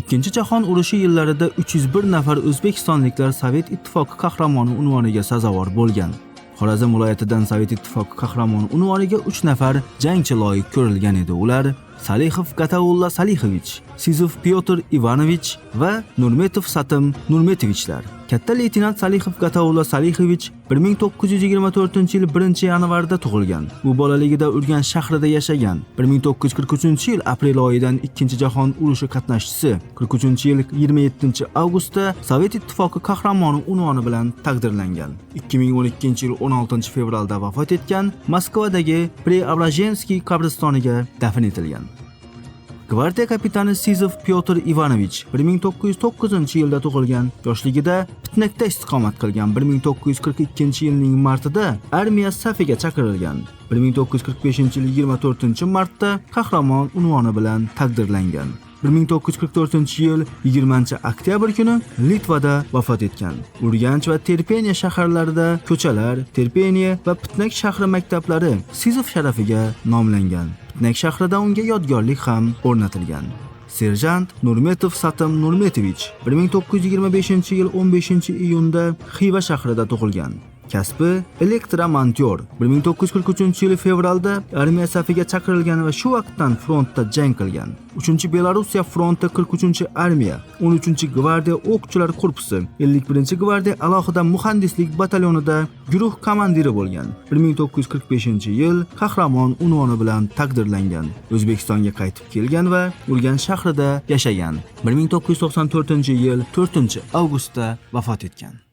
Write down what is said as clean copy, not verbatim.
Ikkinchi jahon urushi yillarida 301 nafar o'zbekistonliklar Sovet ittifoqi qahramoni unvoniga sazovor bo'lgan. Xorazm viloyatidan Sovet ittifoqi qahramoni unvoniga 3 nafar jangchi loyiq ko'rilgan edi. Ular Salixov Gataulla Salixovich, Sizov Pyotr Ivanovich va Nurmetov Satim Nurmetovichlar. Katta leytenant Salixov Gataulla Salixovich 1924-yil 1-yanvarda tug'ilgan. U bolaligida Urganch shahrida yashagan. 1943-yil aprel oyidan 2-jahon urushi qatnashchisi, 43-yil 27-avgustda Sovet ittifoqi qahramoni unvoni bilan taqdirlangan. 2012-yil 16-fevralda vafot etgan. Moskvadagi Preobrazhenskiy qabristoniga dafn etilgan. Gvardiya kapitani Sizov Pyotr Ivanovich 1909-yilda tug'ilgan. Yoshligida Pitnakda istiqomat qilgan. 1942-yilning martida armiya safiga chaqirilgan. 1945-yil 24-martda qahramon unvoni bilan taqdirlangan. 1944-yil 20-oktyabr kuni Litvada vafot etgan. Urganch va Terpeniya shaharlarida ko'chalar, Terpeniya va Pitnak shahri maktablari Sizov sharafiga nomlangan. Pitnak shahrida unga yodgorlik ham o'rnatilgan. Serjant Nurmetov Satim Nurmetovich 1925-yil 15-iyunda Xiva shahrida tug'ilgan. Kasbi elektromontor. 1943-yil fevralda armiya safiga chaqirilgan va shu vaqtdan frontda jang qilgan. 3-Belorussiya fronti 43-armiya, 13-gvardiya o'qchilar korpusi, 51-gvardiya alohida muhandislik batalyonida guruh komandiri bo'lgan. 1945-yil qahramon unvoni bilan taqdirlangan. O'zbekistonga qaytib kelgan va Urganch shahrida yashagan. 1994-yil 4-avgustda vafot etgan.